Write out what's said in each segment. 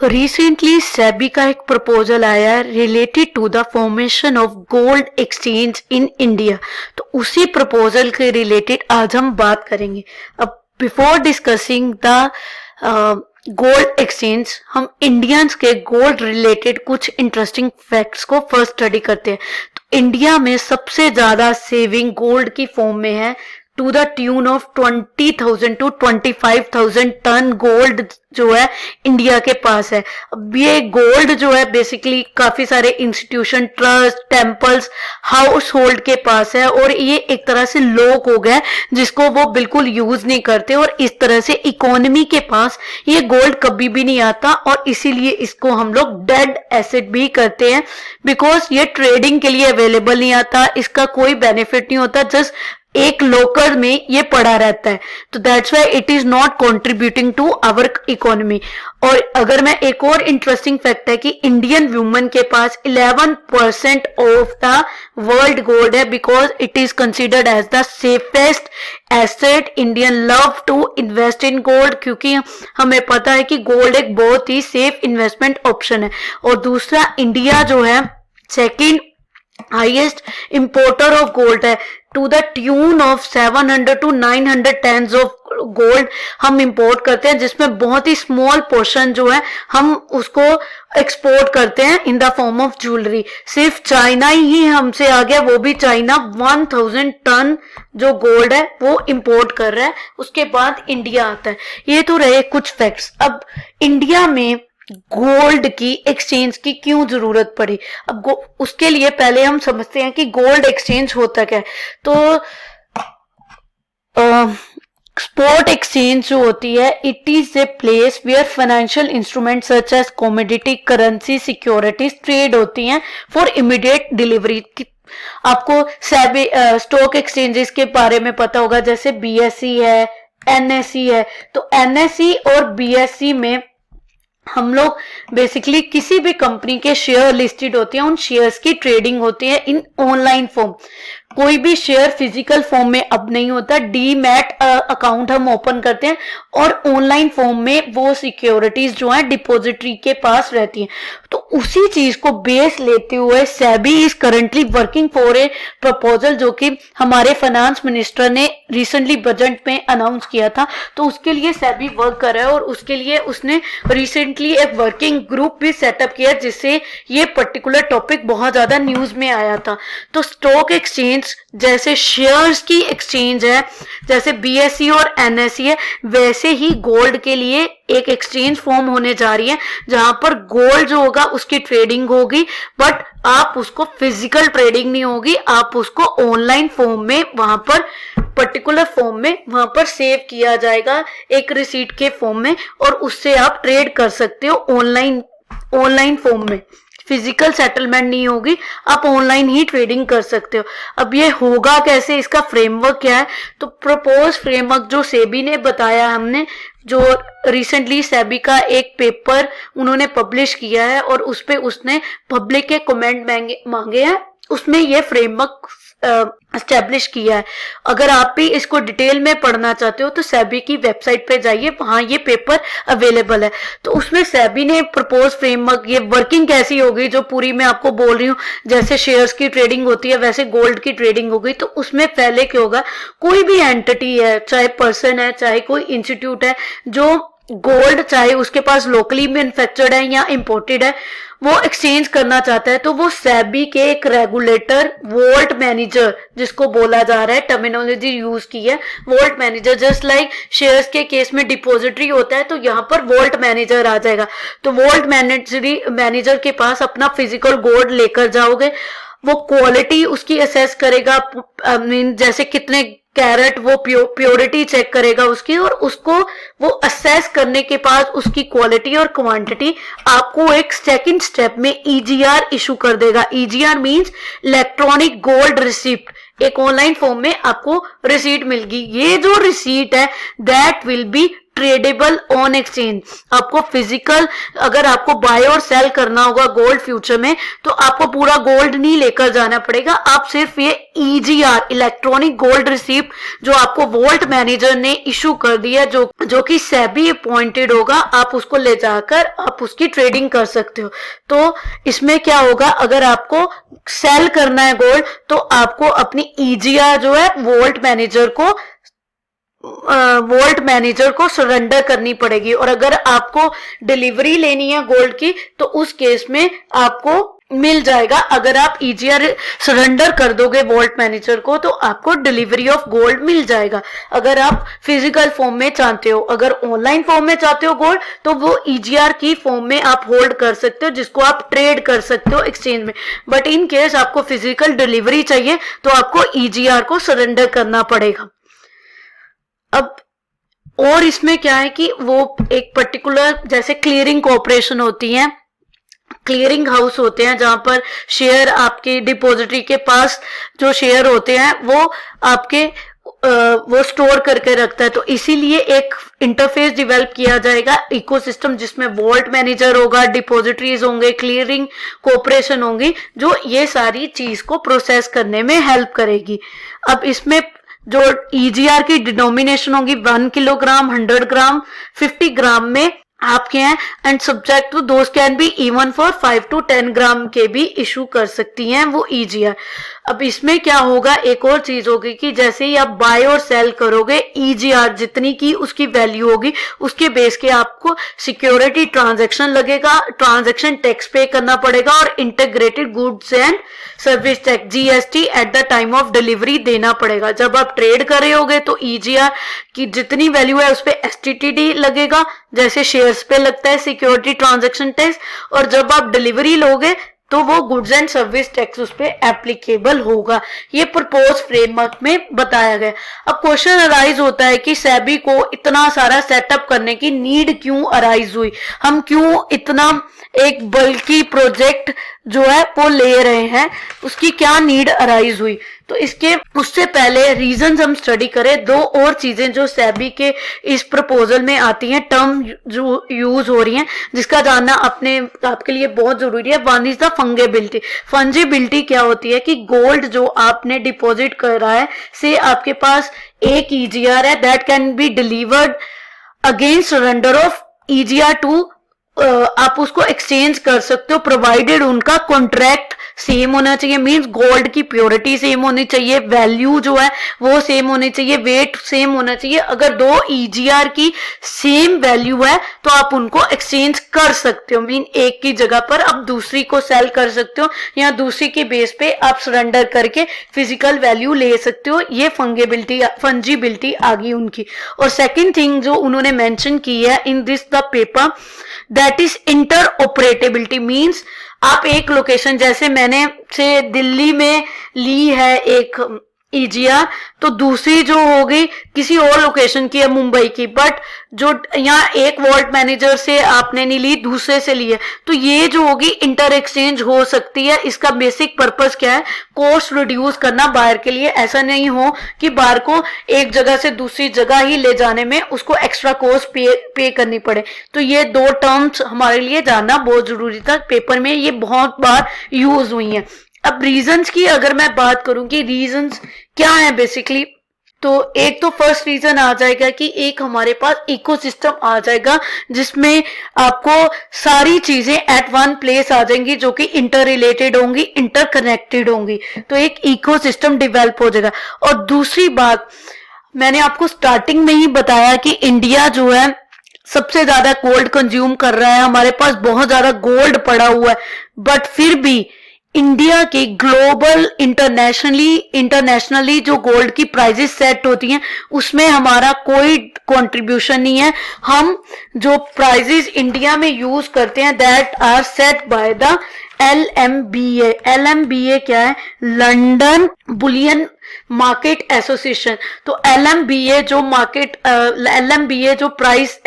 Recently SEBI का एक proposal आया related to the formation of gold exchange in India. तो उसी प्रपोजल के रिलेटेड आज हम बात करेंगे। अब before discussing the gold exchange, हम इंडियंस के गोल्ड रिलेटेड कुछ इंटरेस्टिंग फैक्ट्स को फर्स्ट स्टडी करते हैं। तो इंडिया में सबसे ज्यादा सेविंग गोल्ड की फॉर्म में है, to the tune of 20,000 to 25,000 ton gold जो है इंडिया के पास है। अब ये गोल्ड जो है बेसिकली काफी सारे institution, trust, temples, house hold के पास है और ये एक तरह से लॉक हो गया जिसको वो बिल्कुल यूज नहीं करते और इस तरह से इकोनॉमी के पास ये गोल्ड कभी भी नहीं आता और इसीलिए इसको हम लोग डेड एसेट भी कहते हैं, बिकॉज ये ट्रेडिंग के लिए अवेलेबल नहीं आता, इसका कोई बेनिफिट नहीं होता, जस्ट एक लोकर में ये पड़ा रहता है। तो that's why it is not contributing to our economy. और अगर मैं एक और इंटरेस्टिंग फैक्ट है कि इंडियन वुमेन के पास 11% ऑफ द वर्ल्ड गोल्ड है, because it is considered as the safest asset. Indian love to invest in gold क्योंकि हमें पता है कि गोल्ड एक बहुत ही सेफ इन्वेस्टमेंट ऑप्शन है। और दूसरा, इंडिया जो है second highest importer of gold है, to the tune of 700 to 900 tons of gold हम इंपोर्ट करते हैं, जिसमें बहुत ही स्मॉल पोर्शन जो है हम उसको एक्सपोर्ट करते हैं in the form of jewellery. सिर्फ चाइना ही हमसे आ गया, वो भी चाइना 1000 टन जो गोल्ड है वो इंपोर्ट कर रहा है, उसके बाद इंडिया आता है। ये तो रहे कुछ फैक्ट्स। अब इंडिया में गोल्ड की एक्सचेंज की क्यों जरूरत पड़ी? अब उसके लिए पहले हम समझते हैं कि गोल्ड एक्सचेंज होता क्या है। तो स्पॉट एक्सचेंज जो होती है, it is a place where financial instrument such as commodity, currency, securities trade होती हैं फॉर इमीडिएट डिलीवरी। आपको स्टॉक एक्सचेंजेस के बारे में पता होगा, जैसे बीएसई है, एनएसई है। तो एनएसई और बीएसई में हम लोग बेसिकली किसी भी कंपनी के शेयर लिस्टेड होते हैं, उन शेयर्स की ट्रेडिंग होती है इन ऑनलाइन फॉर्म। कोई भी शेयर फिजिकल फॉर्म में अब नहीं होता, डीमैट अकाउंट हम ओपन करते हैं और ऑनलाइन फॉर्म में वो सिक्योरिटीज जो है डिपॉजिटरी के पास रहती हैं। तो उसी चीज को बेस लेते हुए SEBI is currently working for a proposal, जो कि हमारे फाइनेंस मिनिस्टर ने रिसेंटली बजट में अनाउंस किया था। तो उसके लिए सेबी वर्क कर रहा है और उसके लिए उसने रिसेंटली एक वर्किंग ग्रुप भी सेटअप किया, जिससे ये पर्टिकुलर टॉपिक बहुत ज्यादा न्यूज में आया था। तो स्टॉक एक्सचेंज जैसे शेयर्स की एक्सचेंज है, जैसे बीएसई और एनएसई है, वैसे ही गोल्ड के लिए एक एक्सचेंज फॉर्म होने जा रही है, जहां पर गोल्ड जो होगा उसकी ट्रेडिंग होगी, बट आप उसको फिजिकल ट्रेडिंग नहीं होगी, आप उसको ऑनलाइन फॉर्म में वहां पर पर्टिकुलर फॉर्म में वहां पर सेव किया जाएगा एक रिसीट के फॉर्म में, और उससे आप ट्रेड कर सकते हो ऑनलाइन फॉर्म में। फिजिकल सेटलमेंट नहीं होगी, आप ऑनलाइन ही ट्रेडिंग कर सकते हो। अब ये होगा कैसे, इसका फ्रेमवर्क क्या है? तो प्रपोज फ्रेमवर्क जो सेबी ने बताया, हमने जो रिसेंटली सेबी का एक पेपर उन्होंने पब्लिश किया है और उस पे उसने पब्लिक के कमेंट मांगे हैं, उसमें ये फ्रेमवर्क एस्टेब्लिश किया है। अगर आप भी इसको डिटेल में पढ़ना चाहते हो तो सेबी की वेबसाइट पे जाइए, वहां ये पेपर अवेलेबल है। तो उसमें सेबी ने प्रपोज फ्रेमवर्क, ये वर्किंग कैसी होगी जो पूरी मैं आपको बोल रही हूँ, जैसे शेयर्स की ट्रेडिंग होती है वैसे गोल्ड की ट्रेडिंग होगी। तो उसमें पहले क्या होगा, कोई भी एंटिटी है, चाहे पर्सन है, चाहे कोई इंस्टीट्यूट है, जो गोल्ड चाहे उसके पास लोकली मैन्युफैक्चर्ड है या इंपोर्टेड है, वो एक्सचेंज करना चाहता है, तो वो सेबी के एक रेगुलेटर, वोल्ट मैनेजर जिसको बोला जा रहा है, टर्मिनोलॉजी यूज की है volt manager, just like shares के केस में डिपॉजिटरी होता है, तो यहाँ पर वोल्ट मैनेजर आ जाएगा। तो वोल्ट मैनेजर के पास अपना फिजिकल गोल्ड लेकर जाओगे, वो क्वालिटी उसकी असेस करेगा, जैसे कितने कैरेट, वो प्योरिटी चेक करेगा उसकी, और उसको वो असेस करने के बाद उसकी क्वालिटी और क्वांटिटी आपको एक सेकंड स्टेप में ईजीआर इशू कर देगा। EGR means electronic gold receipt, एक ऑनलाइन फॉर्म में आपको रिसीट मिलेगी। ये जो रिसीट है that will be tradable on exchange. आपको फिजिकल अगर आपको बाय और सेल करना होगा गोल्ड फ्यूचर में तो आपको पूरा गोल्ड नहीं लेकर जाना पड़ेगा, आप सिर्फ ये EGR इलेक्ट्रॉनिक गोल्ड रिसीप्ट जो आपको वोल्ट मैनेजर ने इशू कर दिया जो कि सेबी अपॉइंटेड होगा, आप उसको ले जाकर आप उसकी ट्रेडिंग कर सकते हो। तो इसमें क्या होगा, अगर आपको सेल करना है गोल्ड तो आपको अपनी EGR जो है वोल्ट मैनेजर को सरेंडर करनी पड़ेगी। और अगर आपको डिलीवरी लेनी है गोल्ड की तो उस केस में आपको मिल जाएगा। अगर आप EGR सरेंडर कर दोगे वोल्ट मैनेजर को तो आपको डिलीवरी ऑफ गोल्ड मिल जाएगा। अगर आप फिजिकल फॉर्म में चाहते हो, अगर ऑनलाइन फॉर्म में चाहते हो गोल्ड तो वो EGR की फॉर्म में आप होल्ड कर सकते हो, जिसको आप ट्रेड कर सकते हो एक्सचेंज में। बट इन केस आपको फिजिकल डिलीवरी चाहिए तो आपको EGR को सरेंडर करना पड़ेगा। अब और इसमें क्या है कि वो एक पर्टिकुलर जैसे क्लियरिंग कॉर्पोरेशन होती है, क्लियरिंग हाउस होते हैं जहां पर शेयर आपके डिपॉजिटरी के पास जो शेयर होते हैं वो आपके वो स्टोर करके रखता है। तो इसीलिए एक इंटरफेस डेवलप किया जाएगा इकोसिस्टम जिसमें वॉल्ट मैनेजर होगा, डिपॉजिटरीज होंगे, क्लियरिंग कॉर्पोरेशन होंगी जो ये सारी चीज को प्रोसेस करने में हेल्प करेगी। अब इसमें जो EGR की डिनोमिनेशन होगी 1 किलोग्राम, 100 ग्राम, 50 ग्राम में आपके हैं एंड सब्जेक्ट टू दोस्त can be even for 5 to 10 ग्राम के भी इशू कर सकती हैं वो EGR। अब इसमें क्या होगा, एक और चीज होगी कि जैसे ही आप बाय और सेल करोगे EGR जितनी की उसकी वैल्यू होगी उसके बेस के आपको सिक्योरिटी ट्रांजैक्शन लगेगा, ट्रांजैक्शन टैक्स पे करना पड़ेगा और integrated goods and service tax GST at the time of delivery देना पड़ेगा। जब आप ट्रेड कर रहे होगे तो EGR की जितनी वैल्यू है उस पर STTD लगेगा जैसे शेयर्स पे लगता है सिक्योरिटी ट्रांजैक्शन टैक्स, और जब आप डिलीवरी लोगे तो वो गुड्स एंड सर्विस टैक्स उस पे एप्लीकेबल होगा। ये प्रपोज फ्रेमवर्क में बताया गया। अब क्वेश्चन अराइज होता है कि सेबी को इतना सारा सेटअप करने की नीड क्यों अराइज हुई, हम क्यों इतना एक बल्कि प्रोजेक्ट जो है वो ले रहे हैं, उसकी क्या नीड अराइज हुई। तो इसके उससे पहले रीजंस हम स्टडी करें। दो और चीजें जो सेबी के इस प्रपोजल में आती हैं, टर्म जो यूज हो रही हैं जिसका जानना आपके लिए बहुत जरूरी है। One is the fungibility. Fungibility क्या होती है कि गोल्ड जो आपने डिपॉजिट करा है से आपके पास एक EGR है that can be delivered against surrender of EGR too, आप उसको एक्सचेंज कर सकते हो प्रोवाइडेड उनका कॉन्ट्रैक्ट सेम होना चाहिए। मींस गोल्ड की प्योरिटी सेम होनी चाहिए, वैल्यू जो है वो सेम होनी चाहिए, वेट सेम होना चाहिए। अगर दो EGR की सेम वैल्यू है तो आप उनको एक्सचेंज कर सकते हो। मीन एक की जगह पर आप दूसरी को सेल कर सकते हो या दूसरी के बेस पे आप सरेंडर करके फिजिकल वैल्यू ले सकते हो। ये फंजिबिलिटी आ गई उनकी। और सेकेंड थिंग जो उन्होंने मेंशन की है in this the paper that is interoperability. Means आप एक लोकेशन जैसे मैंने से दिल्ली में ली है एक EGR तो दूसरी जो होगी किसी और लोकेशन की है मुंबई की, बट जो यहाँ एक वॉल्ट मैनेजर से आपने नहीं ली दूसरे से ली है तो ये जो होगी इंटर एक्सचेंज हो सकती है। इसका बेसिक पर्पस क्या है, कॉस्ट रिड्यूस करना बायर के लिए। ऐसा नहीं हो कि बायर को एक जगह से दूसरी जगह ही ले जाने में उसको एक्स्ट्रा कॉस्ट पे करनी पड़े। तो ये दो टर्म्स हमारे लिए जानना बहुत जरूरी था, पेपर में ये बहुत बार यूज हुई है। अब रीजंस की अगर मैं बात करूं कि रीजंस क्या है बेसिकली, तो एक तो फर्स्ट रीजन आ जाएगा कि एक हमारे पास इकोसिस्टम आ जाएगा जिसमें आपको सारी चीजें एट वन प्लेस आ जाएंगी जो कि इंटर रिलेटेड होंगी, इंटरकनेक्टेड होंगी। तो एक इकोसिस्टम डेवलप हो जाएगा। और दूसरी बात मैंने आपको स्टार्टिंग में ही बताया कि इंडिया जो है सबसे ज्यादा गोल्ड कंज्यूम कर रहा है, हमारे पास बहुत ज्यादा गोल्ड पड़ा हुआ है, बट फिर भी इंडिया की ग्लोबल इंटरनेशनली जो गोल्ड की प्राइजेस सेट होती हैं उसमें हमारा कोई कंट्रीब्यूशन नहीं है। हम जो प्राइजेस इंडिया में यूज करते हैं that are set by the LMBA। LMBA क्या है, लंदन बुलियन मार्केट एसोसिएशन। तो LMBA जो प्राइस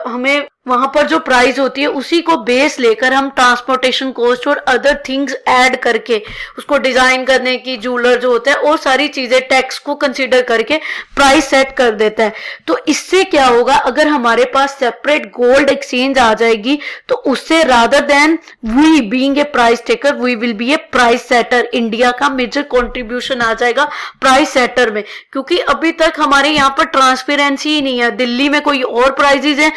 हमें वहां पर जो प्राइस होती है उसी को बेस लेकर हम ट्रांसपोर्टेशन कॉस्ट और अदर थिंग्स ऐड करके उसको डिजाइन करने की, ज्वेलर जो होता है और सारी चीजें टैक्स को कंसीडर करके प्राइस सेट कर देता है। तो इससे क्या होगा, अगर हमारे पास सेपरेट गोल्ड एक्सचेंज आ जाएगी तो उससे rather than we being a price taker we will be a price setter, India का मेजर कंट्रीब्यूशन आ जाएगा प्राइस सेटर में। क्योंकि अभी तक हमारे यहाँ पर ट्रांसपेरेंसी ही नहीं है। दिल्ली में कोई और प्राइजेज है,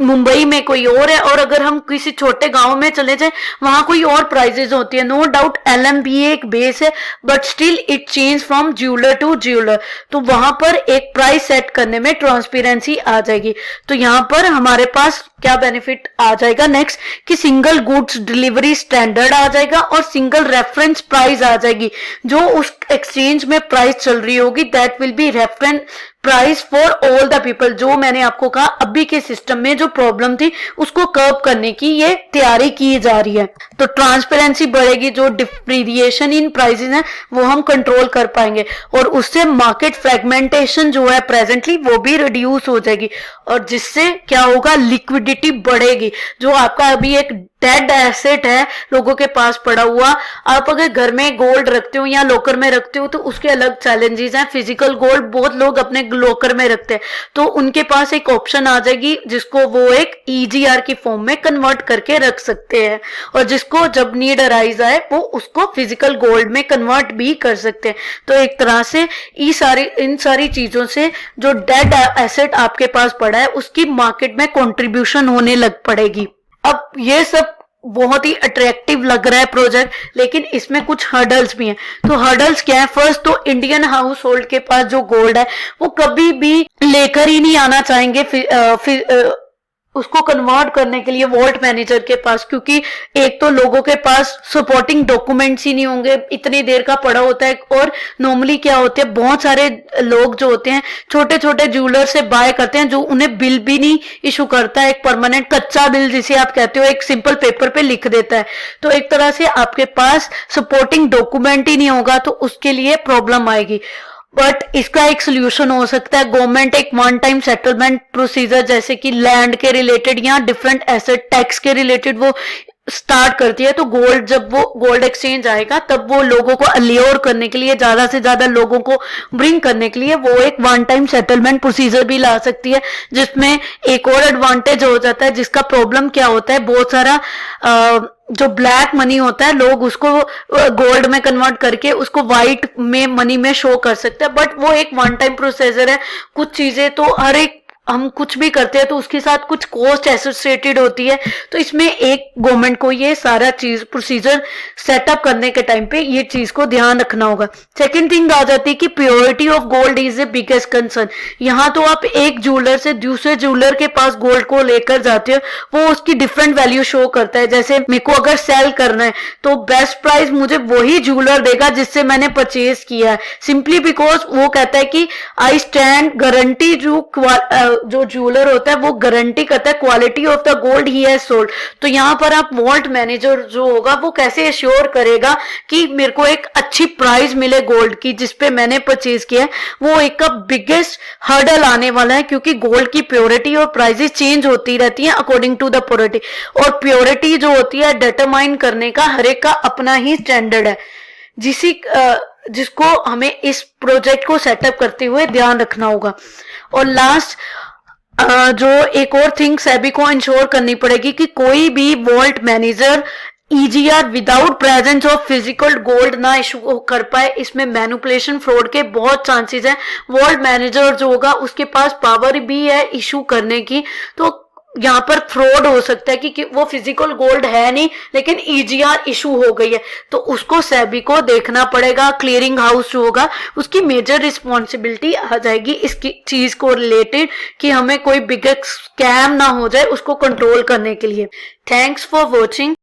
मुंबई में कोई और है, और अगर हम किसी छोटे गांव में चले जाए वहां कोई और प्राइजेस होती है। नो डाउट LMBA एक बेस है, but still it change from jeweller to jeweller. तो वहां पर एक प्राइस सेट करने में ट्रांसपेरेंसी आ जाएगी। तो यहाँ पर हमारे पास क्या बेनिफिट आ जाएगा नेक्स्ट, कि सिंगल गुड्स डिलीवरी स्टैंडर्ड आ जाएगा और सिंगल रेफरेंस प्राइस आ जाएगी। जो उस एक्सचेंज में प्राइस चल रही होगी that will be reference price for all the people. जो मैंने आपको कहा अभी के सिस्टम में जो प्रॉब्लम थी उसको कर्व करने की ये तैयारी की जा रही है। तो ट्रांसपेरेंसी बढ़ेगी, जो डिप्रीरिएशन इन प्राइसेस है वो हम कंट्रोल कर पाएंगे, और उससे मार्केट फ्रेगमेंटेशन जो है प्रेजेंटली वो भी रिड्यूस हो जाएगी, और जिससे क्या होगा, लिक्विडिटी बढ़ेगी। जो आपका अभी एक डेड एसेट है लोगों के पास पड़ा हुआ, आप अगर घर में गोल्ड रखते हो या लॉकर में रखते हो तो उसके अलग चैलेंजेस हैं। फिजिकल गोल्ड बहुत लोग अपने लॉकर में रखते हैं, तो उनके पास एक ऑप्शन आ जाएगी जिसको वो एक EGR की फॉर्म में कन्वर्ट करके रख सकते हैं, और जिसको जब नीड अराइज आए वो उसको फिजिकल गोल्ड में कन्वर्ट भी कर सकते हैं। तो एक तरह से इन सारी चीजों से जो डेड एसेट आपके पास पड़ा है उसकी मार्केट में कंट्रीब्यूशन होने लग पड़ेगी। अब ये सब बहुत ही अट्रैक्टिव लग रहा है प्रोजेक्ट, लेकिन इसमें कुछ हर्डल्स भी हैं। तो हर्डल्स क्या है, फर्स्ट तो इंडियन हाउस होल्ड के पास जो गोल्ड है वो कभी भी लेकर ही नहीं आना चाहेंगे उसको कन्वर्ट करने के लिए वॉल्ट मैनेजर के पास, क्योंकि एक तो लोगों के पास सपोर्टिंग डॉक्यूमेंट्स ही नहीं होंगे, इतनी देर का पड़ा होता है। और नॉर्मली क्या होते हैं, बहुत सारे लोग जो होते हैं छोटे छोटे ज्वेलर से बाय करते हैं जो उन्हें बिल भी नहीं इशू करता है, एक परमानेंट कच्चा बिल जिसे आप कहते हो, एक सिंपल पेपर पे लिख देता है। तो एक तरह से आपके पास सपोर्टिंग डॉक्यूमेंट ही नहीं होगा तो उसके लिए प्रॉब्लम आएगी। बट इसका एक सोल्यूशन हो सकता है, गवर्नमेंट एक वन टाइम सेटलमेंट प्रोसीजर जैसे कि लैंड के रिलेटेड या डिफरेंट एसेट टैक्स के रिलेटेड वो स्टार्ट करती है। तो गोल्ड, जब वो गोल्ड एक्सचेंज आएगा तब वो लोगों को अल्योर करने के लिए, ज्यादा से ज्यादा लोगों को ब्रिंग करने के लिए वो एक वन टाइम सेटलमेंट प्रोसीजर भी ला सकती है, जिसमें एक और एडवांटेज हो जाता है। जिसका प्रॉब्लम क्या होता है, बहुत सारा जो ब्लैक मनी होता है लोग उसको गोल्ड में कन्वर्ट करके उसको व्हाइट में मनी में शो कर सकते हैं, बट वो एक वन टाइम प्रोसीजर है। कुछ चीजें तो हर एक हम कुछ भी करते हैं तो उसके साथ कुछ कॉस्ट एसोसिएटेड होती है, तो इसमें एक गवर्नमेंट को ये सारा चीज प्रोसीजर सेटअप करने के टाइम पे ये चीज को ध्यान रखना होगा। सेकंड थिंग आ जाती है कि purity of gold is a biggest concern. यहाँ तो आप एक ज्वेलर से दूसरे ज्वेलर के पास गोल्ड को लेकर जाते हो, वो उसकी डिफरेंट वैल्यू शो करता है। जैसे मेरे को अगर सेल करना है तो बेस्ट प्राइस मुझे वही ज्वेलर देगा जिससे मैंने परचेज किया है, सिंपली बिकॉज वो कहता है कि आई स्टैंड गारंटी, जो ज्वेलर होता है वो गारंटी करता है quality of the gold he has sold. तो यहाँ पर आप वॉल्ट मैनेजर जो होगा वो कैसे एश्योर करेगा कि मेरे को एक अच्छी प्राइस मिले गोल्ड की जिसपे मैंने परचेज किया है, वो एक का बिगेस्ट हर्डल आने वाला है। क्योंकि गोल्ड की प्योरिटी और प्राइसेस चेंज होती रहती हैं अकॉर्डिंग टू द प्योरिटी, और प्योरिटी जो होती है डिटरमाइन करने का हर एक का अपना ही स्टैंडर्ड है, जिसको हमें इस प्रोजेक्ट को सेटअप करते हुए ध्यान रखना होगा। और लास्ट जो एक और थिंग सेबी को इंश्योर करनी पड़ेगी कि कोई भी vault manager EGR without presence of physical gold ना इशू कर पाए। इसमें मैनिपुलेशन फ्रॉड के बहुत चांसेस हैं। वॉल्ट मैनेजर जो होगा उसके पास पावर भी है इशू करने की, तो यहाँ पर फ्रॉड हो सकता है कि वो फिजिकल गोल्ड है नहीं लेकिन EGR इशू हो गई है, तो उसको सेबी को देखना पड़ेगा। क्लियरिंग हाउस जो होगा उसकी मेजर रिस्पॉन्सिबिलिटी आ जाएगी इसकी चीज को रिलेटेड, कि हमें कोई बिगर स्कैम ना हो जाए उसको कंट्रोल करने के लिए। Thanks for watching.